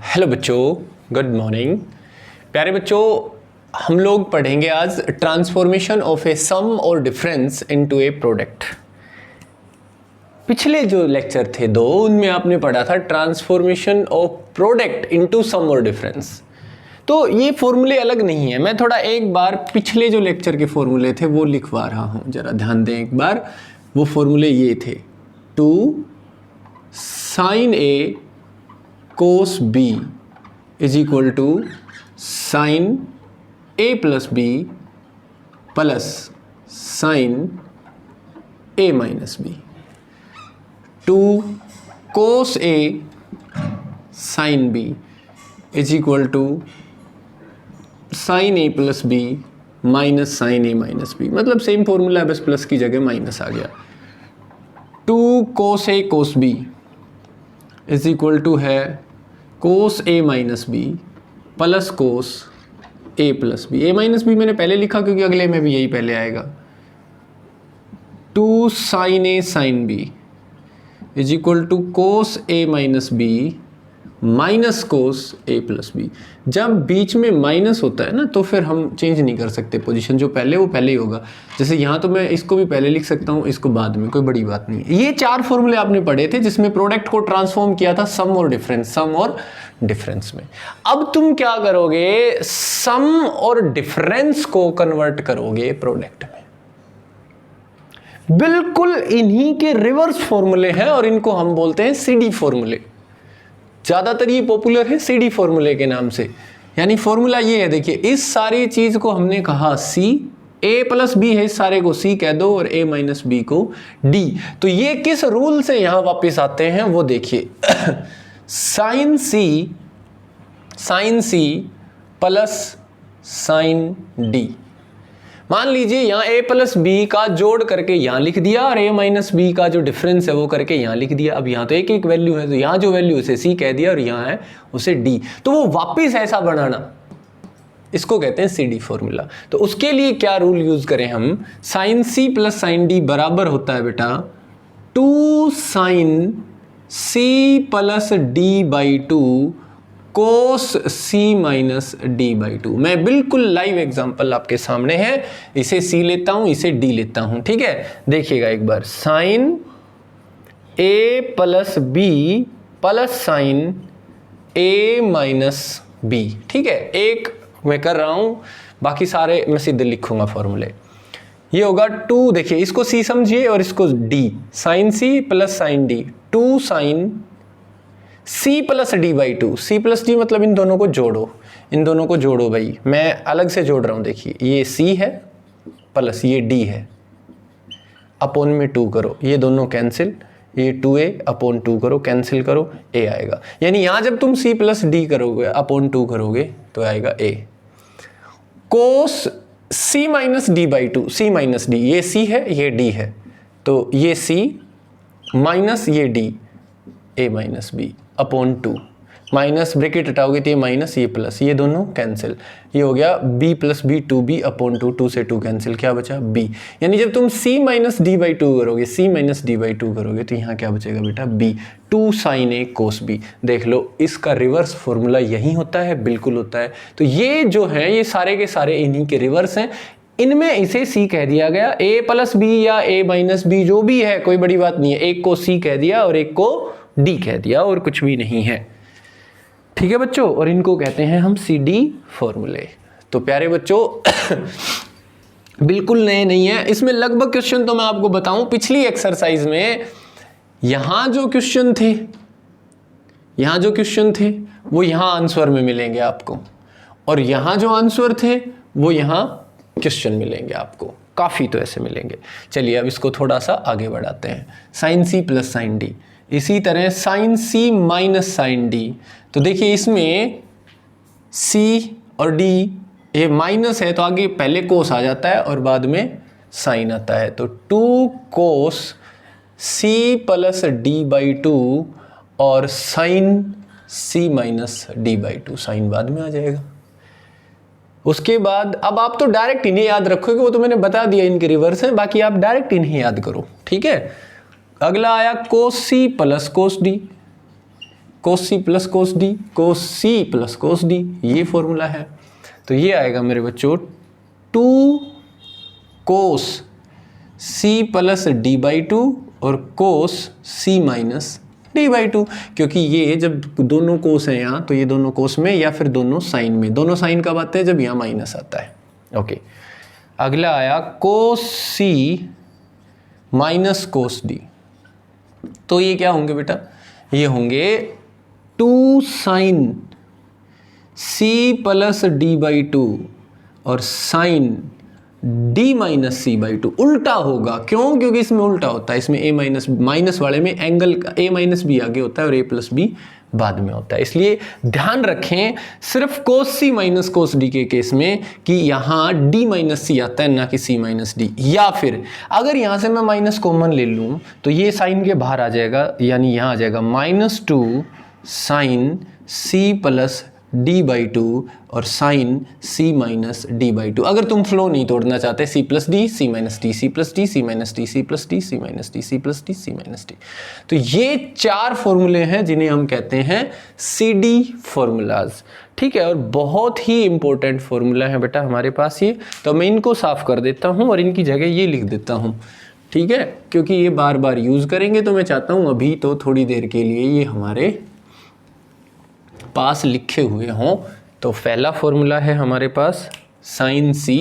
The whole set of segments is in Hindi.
हेलो बच्चों, गुड मॉर्निंग। प्यारे बच्चों, हम लोग पढ़ेंगे आज ट्रांसफॉर्मेशन ऑफ ए सम और डिफरेंस इनटू ए प्रोडक्ट। पिछले जो लेक्चर थे दो, उनमें आपने पढ़ा था transformation of product into some और डिफरेंस। तो ये फॉर्मूले अलग नहीं है, मैं थोड़ा एक बार पिछले जो लेक्चर के फॉर्मूले थे वो लिखवा रहा हूँ, जरा ध्यान दें एक बार। वो फॉर्मूले ये थे, 2 sin A cos B is equal to sine A plus B plus sine A minus B। 2 cos A sin B is equal to sine A plus B minus sine A minus B। मतलब सेम फॉर्मूला है, बस प्लस की जगह माइनस आ गया। 2 cos A cos B is equal to है cos A minus B plus cos A plus B. A minus B मैंने पहले लिखा क्योंकि अगले में भी यही पहले आएगा। 2 sin A sin B is equal to cos A minus B minus cos A plus B. जब बीच में माइनस होता है ना, तो फिर हम चेंज नहीं कर सकते पोजीशन, जो पहले वो पहले ही होगा। जैसे यहाँ तो मैं इसको भी पहले लिख सकता हूँ, इसको बाद में, कोई बड़ी बात नहीं है। ये 4 फॉर्मूले आपने पढ़े थे जिसमें प्रोडक्ट को ट्रांसफॉर्म किया था सम और डिफरेंस, सम और डिफरेंस में। अब तुम क्या करोगे, सम और डिफरेंस को कन्वर्ट करोगे प्रोडक्ट में। बिल्कुल इन्हीं के रिवर्स फॉर्मूले हैं और इनको हम बोलते हैं सीडी फॉर्मूले। ज्यादातर ये पॉपुलर है सीडी फॉर्मूले के नाम से। यानी फॉर्मूला ये है, देखिए इस सारी चीज को हमने कहा सी, ए प्लस बी है, इस सारे को सी कह दो और ए माइनस बी को डी। तो ये किस रूल से यहां वापस आते हैं वो देखिए। Sine C plus sine D. मान लीजिए यहाँ a प्लस बी का जोड़ करके यहाँ लिख दिया और a माइनस बी का जो डिफरेंस है वो करके यहाँ लिख दिया। अब यहाँ तो एक एक वैल्यू है, तो यहाँ जो वैल्यू उसे c कह दिया और यहाँ है उसे d। तो वो वापस ऐसा बनाना, इसको कहते हैं सी डी फॉर्मूला। तो उसके लिए क्या रूल यूज करें हम, sine C plus sine D बराबर होता है बेटा 2 sine C plus D by 2 cos C minus D by 2। मैं बिल्कुल लाइव एग्जांपल आपके सामने है, इसे सी लेता हूं, इसे डी लेता हूं, ठीक है। देखिएगा एक बार, sign A plus B plus sign A minus B, ठीक है। एक मैं कर रहा हूं, बाकी सारे मैं सीधे लिखूंगा फॉर्मूले। ये होगा 2, देखिए इसको सी समझिए और इसको D, sine C plus sine D, 2 sine C plus D by 2। C plus D मतलब इन दोनों को जोड़ो, इन दोनों को जोड़ो भाई। मैं अलग से जोड़ रहा हूं, देखिए ये सी है प्लस ये डी है, अपॉन में 2 करो, ये दोनों कैंसिल, ये 2a अपॉन 2 करो, कैंसिल करो, a आएगा। यानी यहां जब तुम c प्लस डी करोगे, अपॉन 2 करोगे तो आएगा a। Cos c minus D by 2, c minus D, ये c है ये d है, तो ये c माइनस ये d, a minus B upon 2, minus bracket हटाओगे तो ये माइनस ये प्लस, ये दोनों कैंसिल, ये हो गया b plus B 2b upon 2, 2 से 2 कैंसिल, क्या बचा b। यानी जब तुम c माइनस डी बाई 2 करोगे, c माइनस डी बाई 2 करोगे तो यहाँ क्या बचेगा बेटा b, 2 sine a cos b। देख लो इसका रिवर्स फॉर्मूला यही होता है, बिल्कुल होता है। तो ये जो है ये सारे के सारे इन्हीं के रिवर्स हैं। इनमें इसे c कह दिया गया, a प्लस बी या a माइनस बी जो भी है, कोई बड़ी बात नहीं है। एक को c कह दिया और एक को d कह दिया, और कुछ भी नहीं है, ठीक है बच्चों। और इनको कहते हैं हम सी डी फॉर्मूले। तो प्यारे बच्चों बिल्कुल नए नहीं है, इसमें लगभग क्वेश्चन तो मैं आपको बताऊं, पिछली एक्सरसाइज में यहां जो क्वेश्चन थे, यहां जो क्वेश्चन थे वो यहां आंसर में मिलेंगे आपको, और यहां जो आंसर थे वो यहां क्वेश्चन मिलेंगे आपको, काफी तो ऐसे मिलेंगे। चलिए अब इसको थोड़ा सा आगे बढ़ाते हैं। Sine C plus sine D, इसी तरह sine C minus sine D. तो देखिए इसमें c और d ये माइनस है तो आगे पहले कोस आ जाता है और बाद में साइन आता है। तो 2 cos c plus D by 2 और sine c minus D by 2, sine बाद में आ जाएगा। उसके बाद अब आप तो डायरेक्ट इन्हें याद रखोगे, वो तो मैंने बता दिया इनके रिवर्स हैं, बाकी आप डायरेक्ट इन्हें याद करो, ठीक है। अगला आया कोस सी प्लस कोस डी, कोस सी प्लस कोस डी, कोस सी प्लस कोस डी, ये फॉर्मूला है। तो ये आएगा मेरे बच्चों 2 cos C plus D by 2 और cos C minus D by 2, क्योंकि ये जब दोनों कोस हैं यहाँ तो ये दोनों कोस में या फिर दोनों साइन में, दोनों साइन कब आते हैं, जब यहाँ माइनस आता है। ओके, अगला आया कोस सी माइनस कोस डी। तो ये क्या होंगे बेटा, ये होंगे 2 sine C plus D by 2 और sine D minus C by 2। उल्टा होगा, क्यों, क्योंकि इसमें उल्टा होता है, इसमें ए माइनस, माइनस वाले में एंगल ए माइनस बी आगे होता है और ए प्लस बी बाद में होता है। इसलिए ध्यान रखें सिर्फ कोस सी माइनस कोस डी के केस में कि यहाँ डी माइनस सी आता है ना कि सी माइनस डी। या फिर अगर यहाँ से मैं माइनस कॉमन ले लूँ तो ये साइन के बाहर आ जाएगा, यानी यहाँ आ जाएगा -2 sine C plus D by 2 और sine C minus D by 2। अगर तुम फ्लो नहीं तोड़ना चाहते, C plus D, C minus D, C plus D, C minus D, C plus D, C minus D, C plus D, C minus D. तो ये 4 फॉर्मूले हैं जिन्हें हम कहते हैं CD फॉर्मूलाज। ठीक है, और बहुत ही इंपॉर्टेंट फॉर्मूला है बेटा हमारे पास ये। तो मैं इनको साफ कर देता हूँ और इनकी जगह ये लिख देता हूँ। ठीक है, क्योंकि ये बार बार यूज करेंगे, तो मैं चाहता हूँ अभी तो थोड़ी देर के लिए ये हमारे पास लिखे हुए हों। तो पहला फॉर्मूला है हमारे पास sine C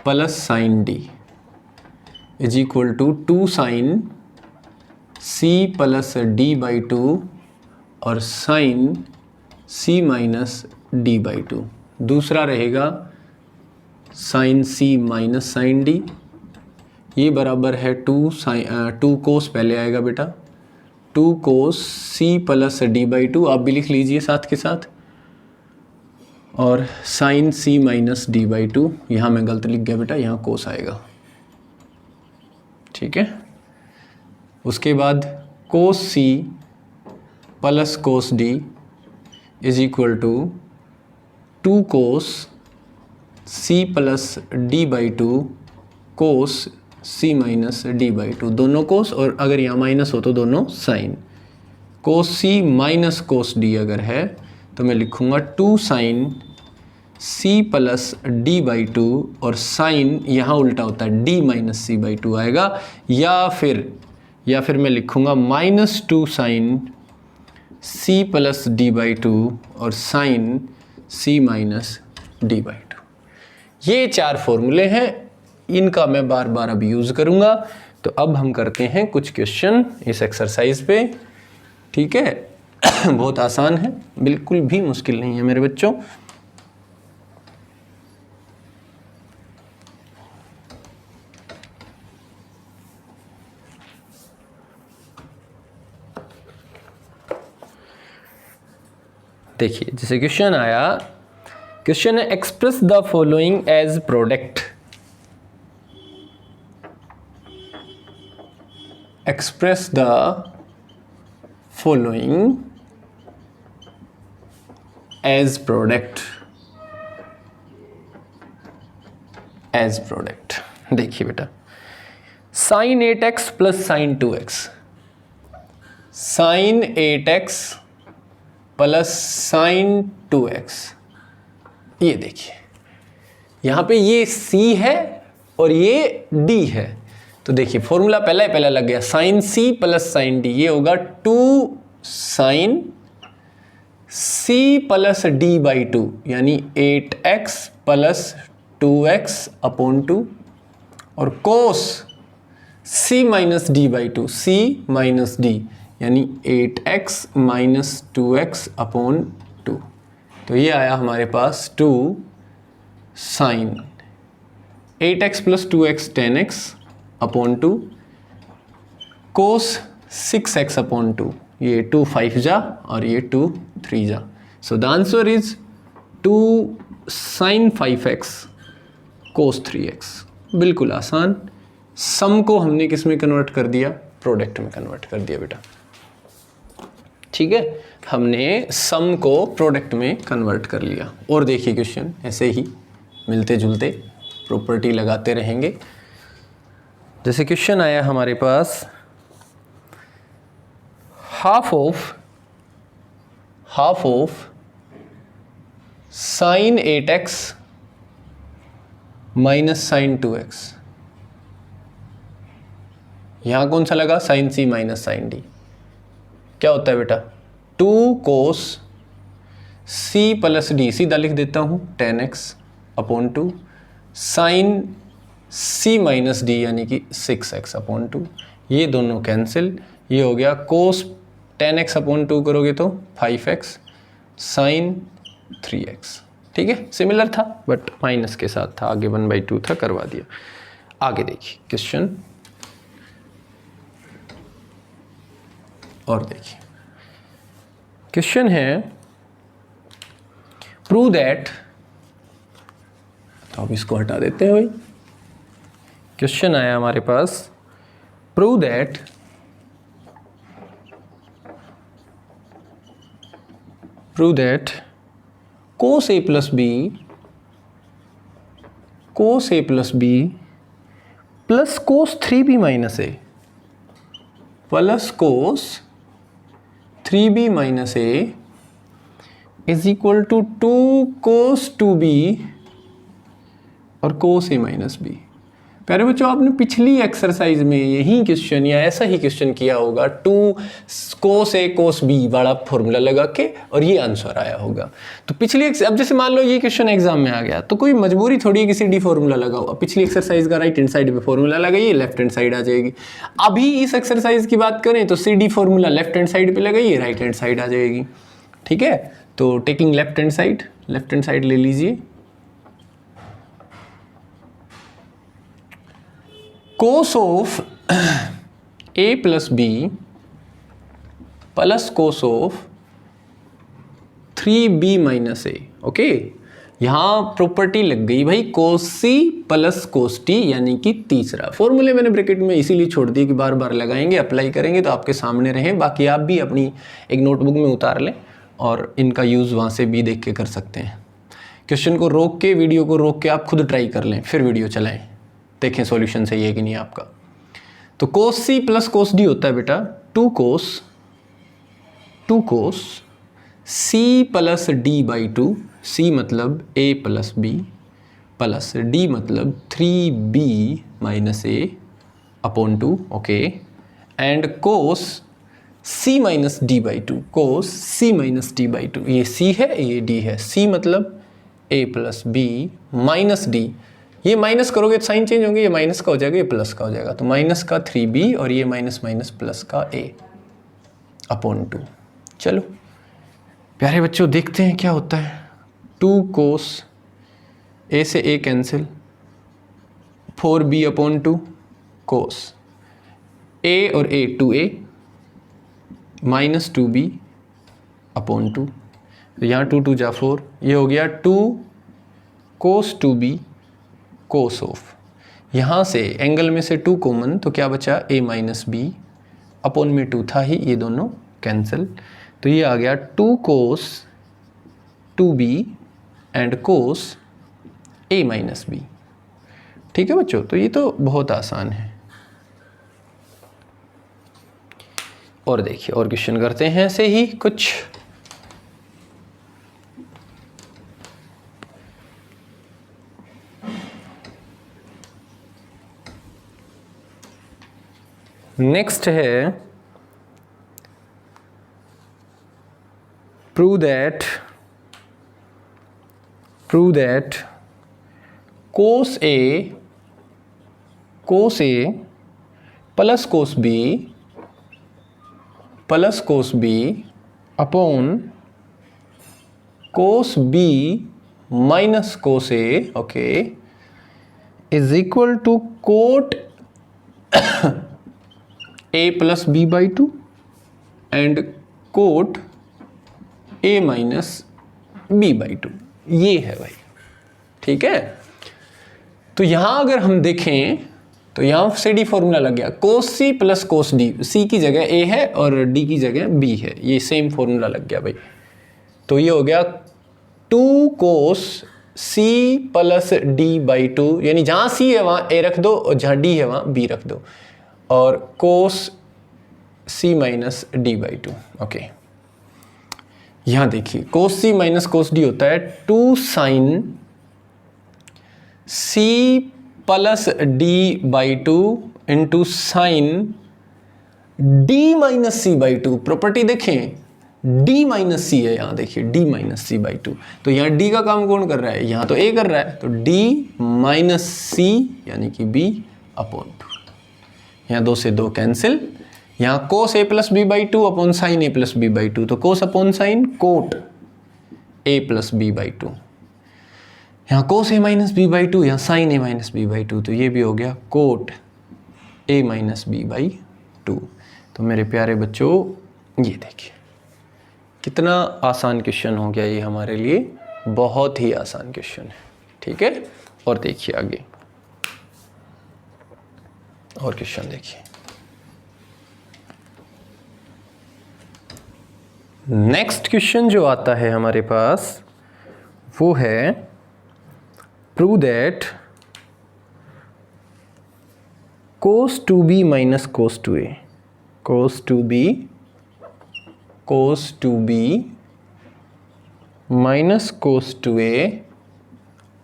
plus sine D is equal to 2 sine C plus D by 2 और sine C minus D by 2। दूसरा रहेगा sine C minus sine D, ये बराबर है 2 कोस, पहले आएगा बेटा 2 cos C plus D by 2, आप भी लिख लीजिए साथ के साथ, और sine C minus D by 2। यहाँ मैं गलत लिख गया बेटा, यहाँ कोस आएगा। ठीक है, उसके बाद cos C plus cos D is equal to 2 cos C plus D by 2 cos C minus D by 2, दोनों कोस, और अगर यहाँ माइनस हो तो दोनों sine. Cos C minus cos D अगर है तो मैं लिखूँगा 2 sine C plus D by 2 और साइन यहाँ उल्टा होता है डी माइनस सी बाई 2 आएगा, या फिर मैं लिखूँगा -2 sine C plus D by 2 और sine C minus D by 2। ये 4 फॉर्मूले हैं, इनका मैं बार बार अब यूज़ करूँगा। तो अब हम करते हैं कुछ क्वेश्चन इस एक्सरसाइज पे। ठीक है, बहुत आसान है, बिल्कुल भी मुश्किल नहीं है मेरे बच्चों। देखिए, जैसे क्वेश्चन आया, क्वेश्चन है express the following as product. Express the following as product। देखिए बेटा, sin 8x plus sin 2x, sin 8x plus sin 2x। ये देखिए, यहाँ पे ये C है और ये D है। तो देखिए फॉर्मूला पहला लग गया, sine C plus sine D, ये होगा 2 sine C plus D by 2, यानी 8x प्लस 2x अपॉन 2, और cos C minus D by 2, C minus D, यानी 8x माइनस 2x अपॉन 2। तो ये आया हमारे पास 2 sine 8x plus 2x 10x upon 2 cos 6x upon 2, ये 2 5 जा और ये 2 3 जा। So the answer is 2 sine 5x cos 3x। बिल्कुल आसान। सम को हमने किस में कन्वर्ट कर दिया, प्रोडक्ट में कन्वर्ट कर दिया बेटा। ठीक है, हमने सम को प्रोडक्ट में कन्वर्ट कर लिया। और देखिए क्वेश्चन ऐसे ही मिलते जुलते प्रॉपर्टी लगाते रहेंगे। जैसे क्वेश्चन आया हमारे पास half of sine 8x minus sine 2x। यहां कौन सा लगा? Sine c minus sine d। क्या होता है बेटा? 2 कोस c प्लस d, सीधा लिख देता हूं 10x upon 2 sine c minus d यानी कि 6x अपॉन 2। ये दोनों कैंसिल, ये हो गया कोस 10x अपॉन 2 करोगे तो 5x साइन 3x। ठीक है, सिमिलर था बट माइनस के साथ था, आगे 1/2 था, करवा दिया। आगे देखिए क्वेश्चन, और देखिए क्वेश्चन है प्रूव दैट, तो अब इसको हटा देते हैं भाई। क्वेश्चन आया हमारे पास, prove that cos a plus b plus cos 3b minus a plus cos 3b minus a is equal to 2 cos 2b और cos a minus b। प्यारे बच्चों, आपने पिछली एक्सरसाइज में यही क्वेश्चन या ऐसा ही क्वेश्चन किया होगा, 2 cos a cos b वाला फॉर्मूला लगा के, और ये आंसर आया होगा। तो पिछली अब जैसे मान लो ये क्वेश्चन एग्जाम में आ गया, तो कोई मजबूरी थोड़ी है कि सी डी फॉर्मूला लगाओ। अब पिछली एक्सरसाइज का राइट हैंड साइड पे फॉर्मूला लगाइए, लेफ्ट हैंड साइड आ जाएगी। अभी इस एक्सरसाइज की बात करें तो C D formula left hand side पे लगाइए, राइट हैंड साइड आ जाएगी। ठीक है, तो टेकिंग लेफ्ट हैंड साइड ले लीजिए। cos of a plus b plus cos of 3b minus a। Okay, यहां प्रॉपर्टी लग गई भाई cos c plus cos t, यानी कि तीसरा फॉर्मूले मैंने ब्रैकेट में इसीलिए छोड़ दिए कि बार बार लगाएंगे, अप्लाई करेंगे तो आपके सामने रहें। बाकी आप भी अपनी एक नोटबुक में उतार लें और इनका यूज़ वहाँ से भी देख के कर सकते हैं। क्वेश्चन को रोक के, वीडियो को रोक के आप खुद ट्राई कर लें, फिर वीडियो चलाएं, देखें सॉल्यूशन सही है कि नहीं आपका। तो cos c plus cos d होता है बेटा 2 cos c plus d by 2। c मतलब a plus b plus d मतलब 3b minus a upon 2। Okay, and cos c minus d by 2, cos c minus d by 2। ये c है, ये d है। c मतलब a plus b minus d, ये माइनस करोगे तो साइन चेंज होंगे, ये माइनस का हो जाएगा, ये प्लस का हो जाएगा। तो माइनस का 3b और ये माइनस माइनस प्लस का a अपॉन 2। चलो प्यारे बच्चों, देखते हैं क्या होता है। 2 cos a से a cancel, 4b upon 2 cos a और a 2a minus 2b upon 2। तो यहाँ 2 2 जा 4, ये हो गया 2 cos 2b कोस ऑफ, यहाँ से एंगल में से 2 कॉमन, तो क्या बचा a माइनस बी, अपॉन में 2 था ही, ये दोनों कैंसिल। तो ये आ गया 2 cos 2b and cos a minus B. ठीक है बच्चों, तो ये तो बहुत आसान है। और देखिए और क्वेश्चन करते हैं ऐसे ही कुछ। नेक्स्ट है prove that cos a plus cos b upon cos b minus cos a, okay, is equal to cot a plus b by 2 and cot a minus b by 2। ये है भाई। ठीक है, तो यहां अगर हम देखें तो यहां से डी फॉर्मूला लग गया, cos c plus cos d। c की जगह a है और d की जगह b है, ये सेम फॉर्मूला लग गया भाई। तो ये हो गया 2 cos c plus d by 2, यानी जहां c है वहां a रख दो और जहां d है वहां b रख दो, और cos C minus D by two. Okay, यहाँ देखिए कोस सी माइनस कोस डी होता है 2 sine C plus D by two into sine D minus C by two. Property देखें, डी माइनस सी है, यहाँ देखिए D minus C by two. तो यहाँ डी का काम कौन कर रहा है, यहाँ तो ए कर रहा है, तो डी माइनस सी यानी कि बी अपॉन टू। यहाँ 2 से 2 कैंसिल, यहाँ cos A plus B by two upon sine A plus B by two, तो cos upon sine cot A plus B by two. यहाँ cos A minus B by two, यहाँ sine A minus B by two, तो ये भी हो गया cot A minus B by two. तो मेरे प्यारे बच्चों ये देखिए कितना आसान क्वेश्चन हो गया ये हमारे लिए, बहुत ही आसान क्वेश्चन है। ठीक है, और देखिए आगे और क्वेश्चन देखिए। नेक्स्ट क्वेश्चन जो आता है हमारे पास वो है prove that cos 2b minus cos 2a, cos 2b minus cos 2a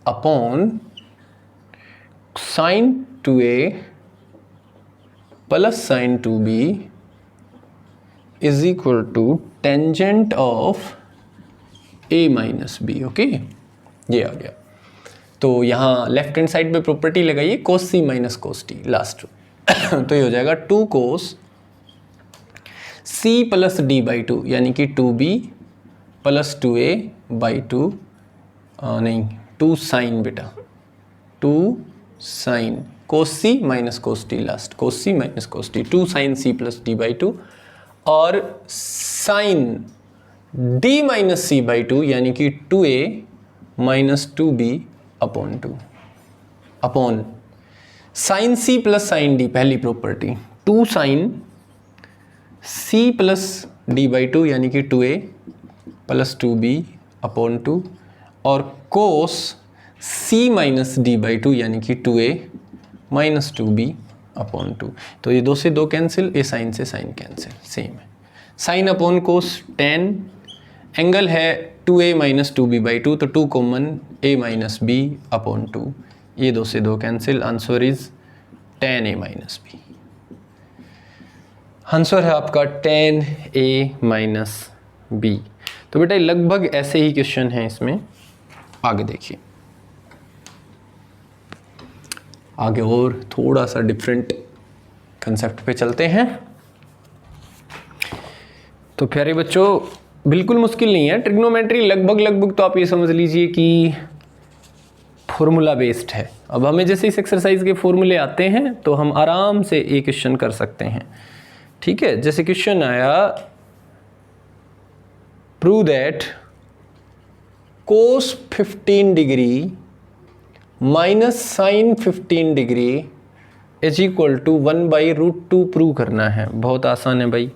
upon sin 2a plus sin 2b is equal to tangent of a minus b। Okay, ये आ गया। तो यहाँ लेफ्ट हैंड साइड पे प्रॉपर्टी लगाइए cos c minus cos T last. तो ये हो जाएगा 2 cos c plus D by two यानी कि 2b plus 2a by two, नहीं 2 साइन बेटा, 2 sine cos c minus cos T last, cos c minus cos T, 2 sine c plus D by two और sine d minus C by two यानी कि 2a minus 2b upon 2 upon sine C plus sine D, पहली property 2 sine C plus D by two यानी कि 2a प्लस 2b अपॉन 2 और cos C minus D by two यानी कि 2a माइनस 2b अपॉन 2। तो ये 2 से 2 कैंसिल, ये साइन से साइन कैंसिल, सेम है। साइन अपॉन कोस टेन, एंगल है 2a minus 2b by two, तो 2 common a minus b upon 2, ये 2 से 2 cancel, answer is tan a minus b। Answer है आपका tan a माइनस b। तो बेटा लगभग ऐसे ही क्वेश्चन हैं इसमें। आगे देखिए, आगे और थोड़ा सा डिफरेंट कंसेप्ट पे चलते हैं। तो प्यारे बच्चों बिल्कुल मुश्किल नहीं है, ट्रिग्नोमेट्री लगभग तो आप ये समझ लीजिए कि फॉर्मूला बेस्ड है। अब हमें जैसे इस एक्सरसाइज के फॉर्मूले आते हैं तो हम आराम से ये क्वेश्चन कर सकते हैं। ठीक है, जैसे क्वेश्चन आया prove that cos 15 degree minus sine 15 degree is equal to 1/√2 prove करना है। बहुत आसान है भाई,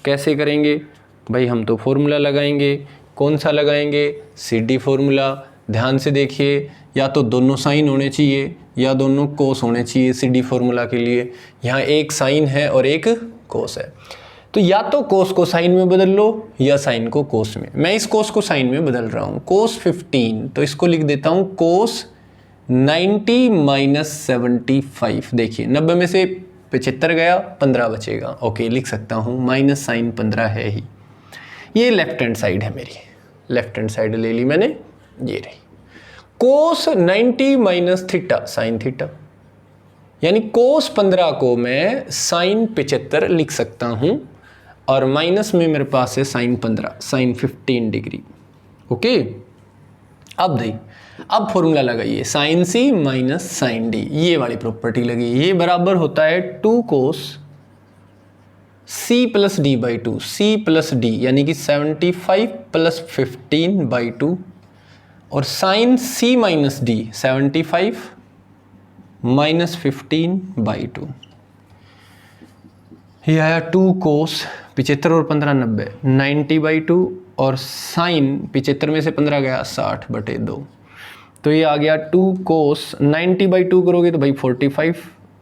कैसे करेंगे भाई, हम तो फॉर्मूला लगाएंगे। कौन सा लगाएंगे, CD फॉर्मूला। ध्यान से देखिए, या तो दोनों साइन होने चाहिए या दोनों कोस होने चाहिए CD फॉर्मूला के लिए। यहाँ एक साइन है और एक कोस है, तो या तो कोस को साइन में बदल लो या साइन को कोस में। मैं इस कोस को साइन में बदल रहा हूँ, कोस 15, तो इसको लिख देता हूँ कोस 90 माइनस 75। देखिए 90 में से 75 गया, 15 बचेगा। ओके, लिख सकता हूँ माइनस साइन 15 है ही। ये लेफ्ट हैंड साइड है मेरी, लेफ्ट हैंड साइड ले ली मैंने, ये रही। कोस 90 माइनस थीटा साइन थीटा, यानी कोस 15 को मैं साइन 75 लिख सकता हूँ और माइनस में मेरे पास है साइन 15, साइन 15 डिग्री। ओके, अब देखिए, अब फॉर्मूला लगाइए, sine C minus sine D, ये वाली प्रॉपर्टी लगी। ये बराबर होता है 2 cos C plus D by two, C plus D यानी कि 75 प्लस 15 बाई टू, और sine C minus D 75 minus 15 by two. ये आया 2 कोस 75 और 15 90, 90 बाई टू, और साइन 75 में से 15 गया 60/2, तो ये आ गया 2 कोस 90 बाई टू करोगे तो भाई 45,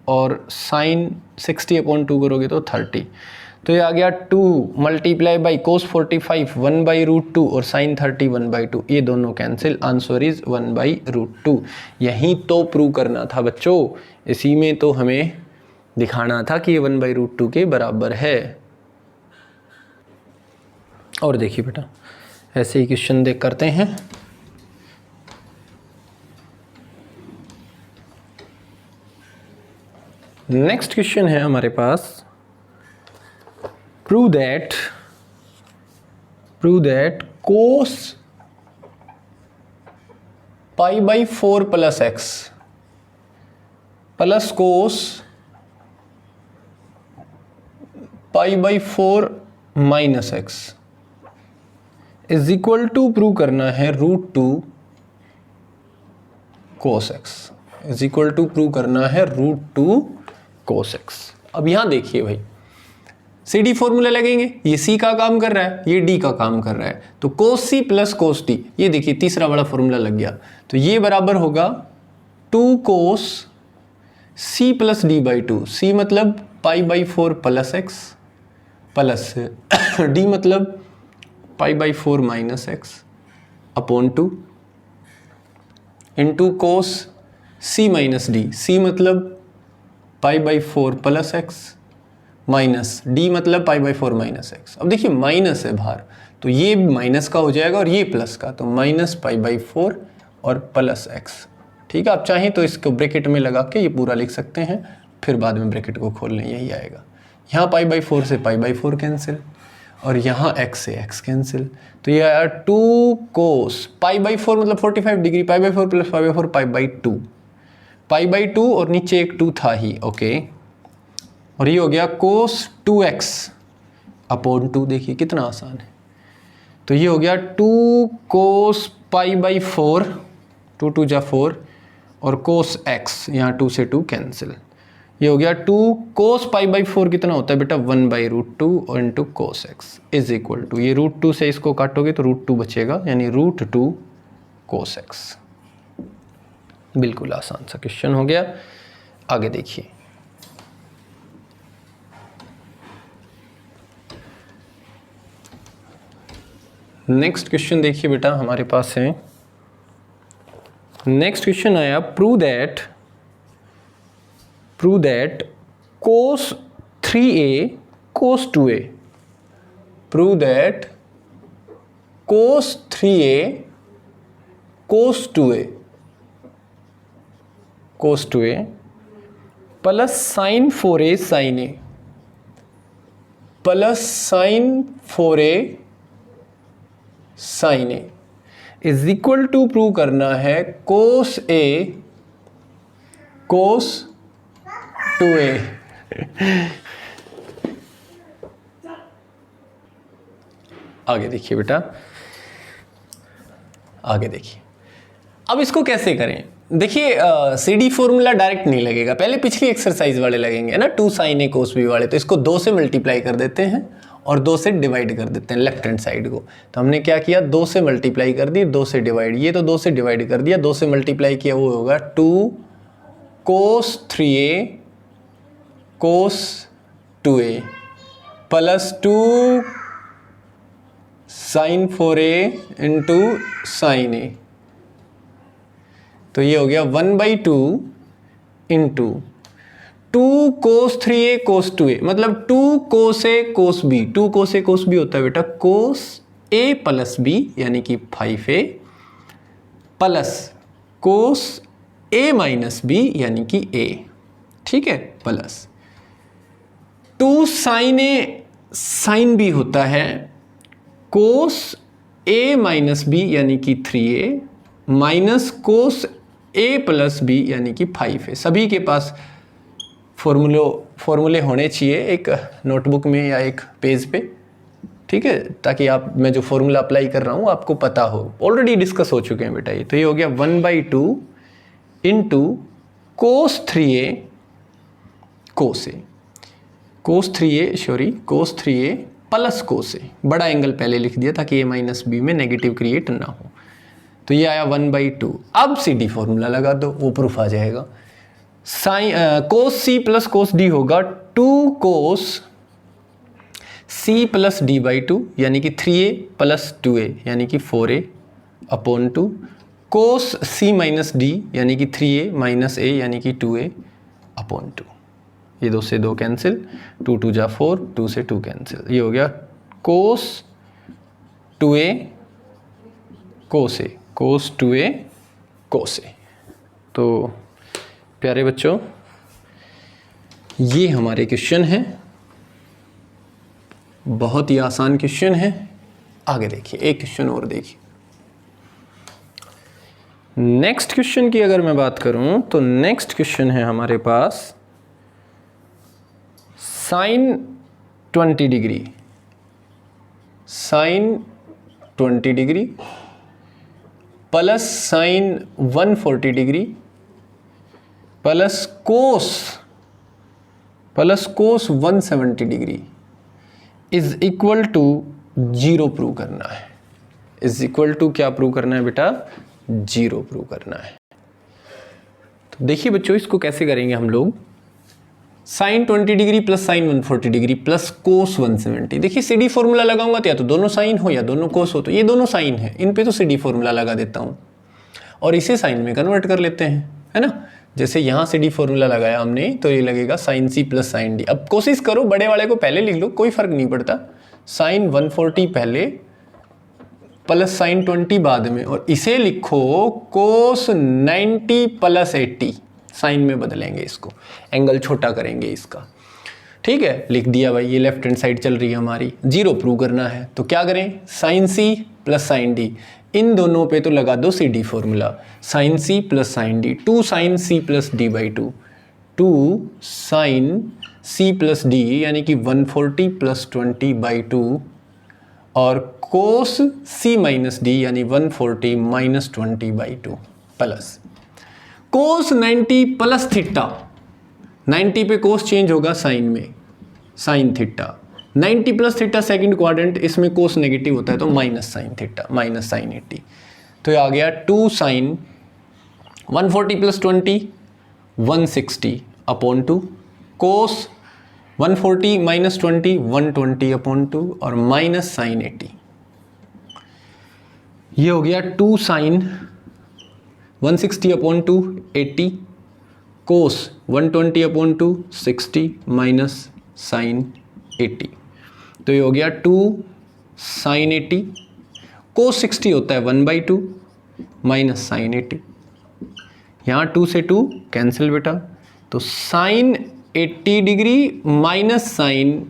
और साइन 60/2 करोगे तो 30, तो ये आ गया 2 मल्टीप्लाई बाई कोस 45 1/√2 और साइन 30 1/2, ये दोनों कैंसिल, आंसर इज 1/√2। यहीं तो प्रूव करना था बच्चों, इसी में तो हमें दिखाना था कि ये 1/√2 के बराबर है। और देखिए बेटा ऐसे ही क्वेश्चन देख करते हैं। नेक्स्ट क्वेश्चन है हमारे पास, prove that cos π/4 plus x plus cos π/4 minus x is equal to, prove करना है √2 cos x, is equal to prove करना है √2 कोस एक्स। अब यहां देखिए भाई सी डी फॉर्मूला लगेंगे, ये सी का काम कर रहा है, ये डी का काम कर रहा है, तो कोस सी प्लस कोस डी, ये देखिए तीसरा वाला फॉर्मूला लग गया, तो ये बराबर होगा 2 cos C plus D by 2, C मतलब π/4 प्लस एक्स प्लस डी मतलब π/4 minus x upon 2 into cos C minus D, C मतलब π/4 प्लस एक्स माइनस डी मतलब π/4 माइनस एक्स। अब देखिए माइनस है बाहर, तो ये माइनस का हो जाएगा और ये प्लस का, तो माइनस π/4 और प्लस एक्स। ठीक है, आप चाहें तो इसको ब्रैकेट में लगा के ये पूरा लिख सकते हैं, फिर बाद में ब्रैकेट को खोल लें, यही आएगा। यहाँ π/4 से π/4 कैंसिल और यहाँ x से x कैंसिल, तो ये आया 2 कोस π/4 मतलब 45 डिग्री, π/4 प्लस π/4 π/2, π/2 और नीचे एक 2 था ही, ओके। और ये हो गया कोस 2x अपॉन 2, देखिए कितना आसान है। तो ये हो गया 2 कोस π/4, 2 2 जा 4 और कोस x, यहाँ 2 से 2 कैंसिल, ये हो गया 2 कोस π/4 कितना होता है बेटा 1/√2 और into cos x is equal to, ये √2 से इसको काटोगे तो √2 बचेगा, यानी √2 कोस एक्स। बिल्कुल आसान सा क्वेश्चन हो गया। आगे देखिए, नेक्स्ट क्वेश्चन देखिए बेटा हमारे पास है, नेक्स्ट क्वेश्चन आया, prove that cos 3a cos 2a, prove that cos 3a cos 2a plus sine 4a sine a plus sine 4a sine a is equal to, prove करना है कोस a कोस 2a। आगे देखिए बेटा, आगे देखिए, अब इसको कैसे करें। देखिए सी डी फॉर्मूला डायरेक्ट नहीं लगेगा, पहले पिछली एक्सरसाइज वाले लगेंगे ना, 2 साइन ए कोस बी वाले, तो इसको 2 से मल्टीप्लाई कर देते हैं और 2 से डिवाइड कर देते हैं लेफ्ट हैंड साइड को। तो हमने क्या किया, 2 से मल्टीप्लाई कर दी, 2 से डिवाइड, ये तो 2 से डिवाइड कर दिया, 2 से मल्टीप्लाई किया, वो होगा 2 cos 3a cos 2a plus 2 sine 4a into sine a, तो ये हो गया 1/2 into 2 cos 3a cos 2a, मतलब 2 cos a cos b, 2 cos a cos b होता है बेटा कोस a प्लस b यानी कि 5a plus cos a minus b यानी कि a, ठीक है, plus 2 sine a sine b होता है कोस a माइनस b यानी कि 3a minus cos a plus b यानी कि 5a। सभी के पास फॉर्मूले होने चाहिए एक नोटबुक में या एक पेज पे, ठीक है, ताकि आप, मैं जो फॉर्मूला अप्लाई कर रहा हूँ आपको पता हो, ऑलरेडी डिस्कस हो चुके हैं बेटा ये। तो ये हो गया 1/2 into cos 3a cos a, cos 3a plus cos a, बड़ा एंगल पहले लिख दिया ताकि a माइनस बी में नेगेटिव क्रिएट ना हो। तो ये आया 1/2। अब सी डी फॉर्मूला लगा दो, वो प्रूफ आ जाएगा। Sine cos C plus cos D होगा 2 cos c plus D by two यानी कि 3a प्लस 2a यानी कि 4a upon 2 cos c minus D यानी कि 3a माइनस a यानी कि 2a अपॉन 2। ये 2 से 2 कैंसिल, 2 2 जा 4, 2 से 2 कैंसिल, ये हो गया कोस 2a cos a, cos 2a cos a। तो प्यारे बच्चों ये हमारे क्वेश्चन हैं, बहुत ही आसान क्वेश्चन है। आगे देखिए, एक क्वेश्चन और देखिए। नेक्स्ट क्वेश्चन की अगर मैं बात करूं तो नेक्स्ट क्वेश्चन है हमारे पास sine 20 degree, sine 20 degree plus sine 140 degree plus cos 170 degree is equal to 0 prove करना है। इज इक्वल टू क्या प्रूव करना है बेटा? 0 प्रूव करना है। तो देखिए बच्चों, इसको कैसे करेंगे हम लोग। Sine 20 degree plus sine 140 degree plus cos 170। देखिए सीडी फॉर्मूला लगाऊंगा तो या तो दोनों साइन हो या दोनों कोस हो, तो ये दोनों साइन है, इन पे तो सीडी फॉर्मूला लगा देता हूं और इसे साइन में कन्वर्ट कर लेते हैं, है ना। जैसे यहाँ सीडी फॉर्मूला लगाया हमने तो ये लगेगा sine C plus sine D. अब कोशिश करो बड़े वाले को पहले लिख लो, कोई फर्क नहीं पड़ता। साइन 140 पहले प्लस साइन 20 बाद में, और इसे लिखो कोस 90 प्लस 80। साइन में बदलेंगे इसको, एंगल छोटा करेंगे इसका, ठीक है। लिख दिया भाई, ये लेफ्ट हैंड साइड चल रही है हमारी। 0 प्रूव करना है तो क्या करें, sine C plus sine D, इन दोनों पे तो लगा दो C D formula. Sine C plus sine D, 2 sine C plus D by 2, 2 sine C plus D यानी कि 140 प्लस 20 बाई 2, और कोस सी माइनस डी यानी 140 minus 20 by 2 plus cos 90 plus theta. 90 पे कोस चेंज होगा साइन में, sine theta. 90 plus theta second quadrant, इसमें कोस नेगेटिव होता है तो minus sine theta, minus sine 80। तो ये आ गया 2 sine 140 plus 20 160 upon 2, cos 140 minus 20 120 upon 2, और माइनस साइन 80। ये हो गया 2 साइन 160 अपॉन 2 80, कोस 120 अपॉन 2 60 माइनस साइन 80। तो ये हो गया 2 साइन 80, कोस 60 होता है 1/2 माइनस साइन 80। यहाँ 2 से 2 कैंसिल बेटा, तो sine 80 degree minus sine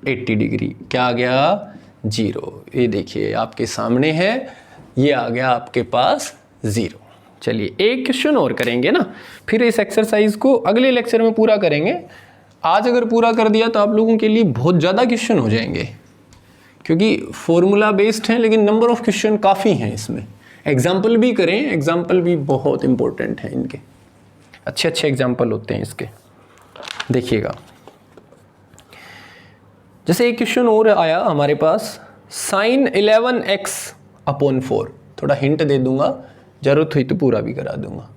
80 degree क्या आ गया? 0। ये देखिए आपके सामने है, ये आ गया आपके पास 0। चलिए एक क्वेश्चन और करेंगे ना, फिर इस एक्सरसाइज को अगले लेक्चर में पूरा करेंगे। आज अगर पूरा कर दिया तो आप लोगों के लिए बहुत ज़्यादा क्वेश्चन हो जाएंगे, क्योंकि फॉर्मूला बेस्ड है लेकिन नंबर ऑफ क्वेश्चन काफ़ी हैं इसमें। एग्जाम्पल भी करें, एग्जाम्पल भी बहुत इंपॉर्टेंट हैं इनके, अच्छे अच्छे एग्जाम्पल होते हैं इसके। देखिएगा जैसे एक क्वेश्चन और आया हमारे पास, साइन 11x अपॉन 4। थोड़ा हिंट दे दूंगा, जरूरत हुई तो पूरा भी करा दूंगा।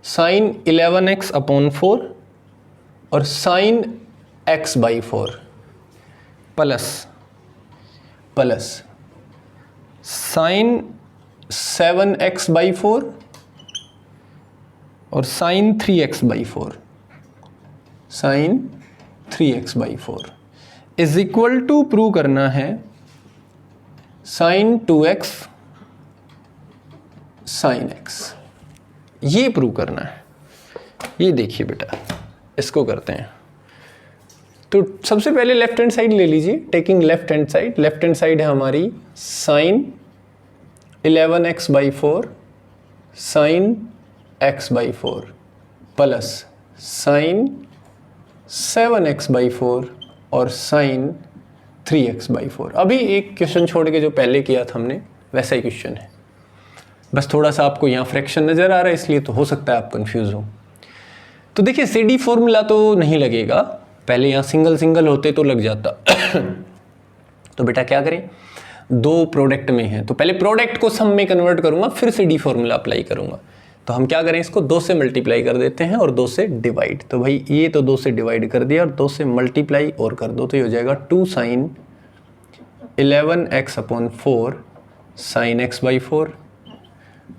साइन 11x अपॉन 4 और sine x by 4 plus sine 7x by 4 और sine 3x by 4, sine 3x by 4 is equal to prove करना है साइन 2x साइन x। ये प्रूव करना है। ये देखिए बेटा, इसको करते हैं। तो सबसे पहले लेफ्ट हैंड साइड ले लीजिए, taking left hand side. Left hand side है हमारी sine 11x by 4 sine x by 4 plus sine 7x by 4 और साइन 3x बाई 4। अभी एक क्वेश्चन छोड़ के जो पहले किया था हमने वैसा ही क्वेश्चन है, बस थोड़ा सा आपको यहाँ फ्रैक्शन नज़र आ रहा है इसलिए तो हो सकता है आप कंफ्यूज हो। तो देखिए सीडी फॉर्मूला तो नहीं लगेगा, पहले यहाँ सिंगल सिंगल होते तो लग जाता। तो बेटा क्या करें, 2 प्रोडक्ट में है तो पहले प्रोडक्ट को सम में कन्वर्ट करूँगा, फिर सीडी फॉर्मूला अप्लाई करूँगा। तो हम क्या करें, इसको 2 से मल्टीप्लाई कर देते हैं और 2 से डिवाइड। तो भाई ये तो 2 से डिवाइड कर दिया और 2 से मल्टीप्लाई और कर दो, तो ये हो जाएगा 2 sign 11x/4 sin x/4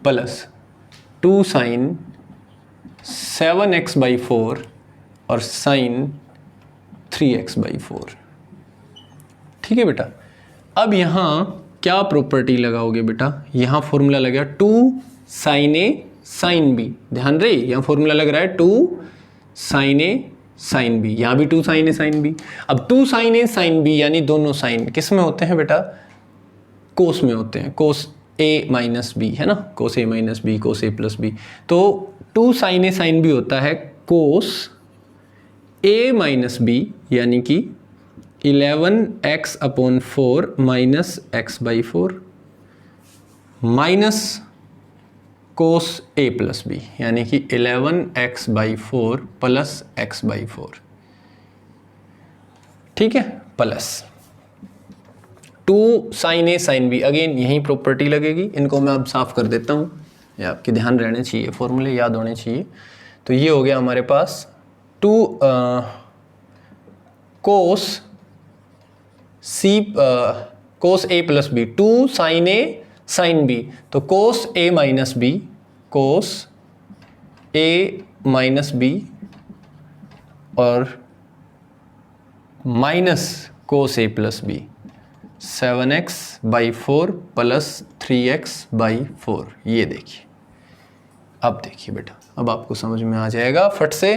plus 2 sin 7x/4 और sin 3x/4। ठीक है बेटा। अब यहाँ क्या प्रॉपर्टी लगाओगे बेटा, यहाँ फॉर्मूला लग गया 2 sin a sin b, ध्यान रहे यहाँ फॉर्मूला लग रहा है 2 sin a sin b, यहाँ भी 2 sin a sin b। अब 2 sin a sin b यानी दोनों साइन किस में होते हैं बेटा, कोस में होते हैं, कोस a माइनस बी है ना, cos a minus B, cos a plus B. तो 2 sin a sin b होता है कोस a माइनस बी यानी कि 11x/4 minus x/4 minus cos a plus B यानी कि 11x/4 प्लस x/4। ठीक है, plus 2 sin a sin b, again यही प्रॉपर्टी लगेगी। इनको मैं अब साफ कर देता हूँ, ये आपके ध्यान रहने चाहिए, फॉर्मूले याद होने चाहिए। तो ये हो गया हमारे पास 2 cos a plus b, 2 sin a sin b, तो cos a minus B, cos a minus b और minus cos a plus b, 7x/4 प्लस 3x/4। ये देखिए, अब देखिए बेटा, अब आपको समझ में आ जाएगा फट से।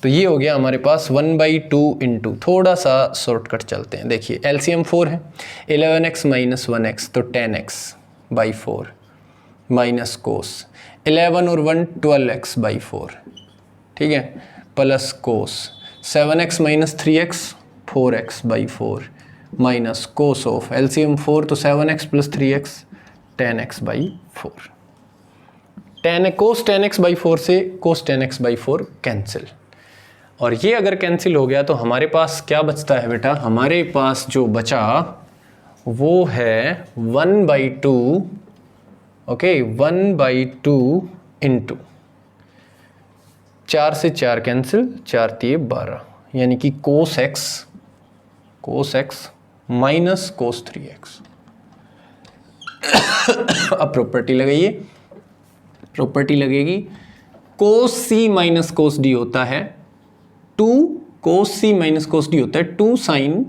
तो ये हो गया हमारे पास 1/2 इंटू, थोड़ा सा शॉर्टकट चलते हैं। देखिए एलसीएम 4 है, 11x माइनस 1x तो 10x/4 माइनस कोस 11 और 1 12x/4, ठीक है, plus cos 7x minus 3x 4x/4 minus cos of LCM 4 तो 7x प्लस 3x 10x/4। कोस 10x/4 से कोस 10x/4 कैंसिल, और ये अगर कैंसिल हो गया तो हमारे पास क्या बचता है बेटा, हमारे पास जो बचा वो है 1/2, ओके, 1/2 इंटू 4 से 4 कैंसिल, 4 × 12 यानी कि कोस x माइनस कोस 3x। अब प्रॉपर्टी लगाइए, प्रॉपर्टी लगेगी कोस c माइनस कोस d होता है 2 कोस c माइनस कोस d होता है 2 साइन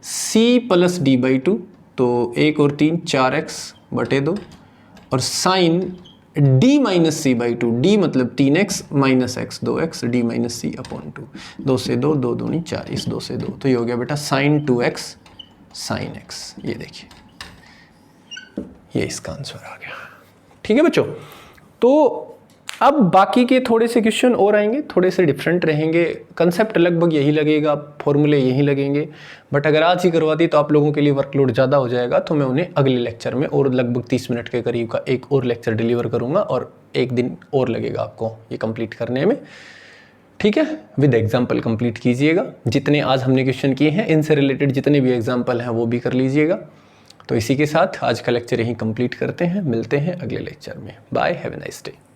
c प्लस d/2, तो 1 और 3 4x/2 और sine d minus c/2, d मतलब 3x minus x 2x, d minus c/2, 2 से 2, 2 दूनी 4, इस 2 से 2, तो ये हो गया बेटा साइन 2x साइन x। ये देखिए, ये इसका आंसर आ गया। ठीक है बच्चों, तो अब बाकी के थोड़े से क्वेश्चन और आएंगे, थोड़े से डिफरेंट रहेंगे, कंसेप्ट लगभग यही लगेगा, फॉर्मूले यही लगेंगे, बट अगर आज ही करवा दी तो आप लोगों के लिए वर्कलोड ज़्यादा हो जाएगा, तो मैं उन्हें अगले लेक्चर में और लगभग 30 मिनट के करीब का एक और लेक्चर डिलीवर करूँगा, और 1 दिन और लगेगा आपको ये कंप्लीट करने में। ठीक है, विद एग्जाम्पल कंप्लीट कीजिएगा, जितने आज हमने क्वेश्चन किए हैं इनसे रिलेटेड जितने भी एग्जाम्पल हैं वो भी कर लीजिएगा। तो इसी के साथ आज का लेक्चर यहीं कंप्लीट करते हैं, मिलते हैं अगले लेक्चर में। Bye, have a nice day.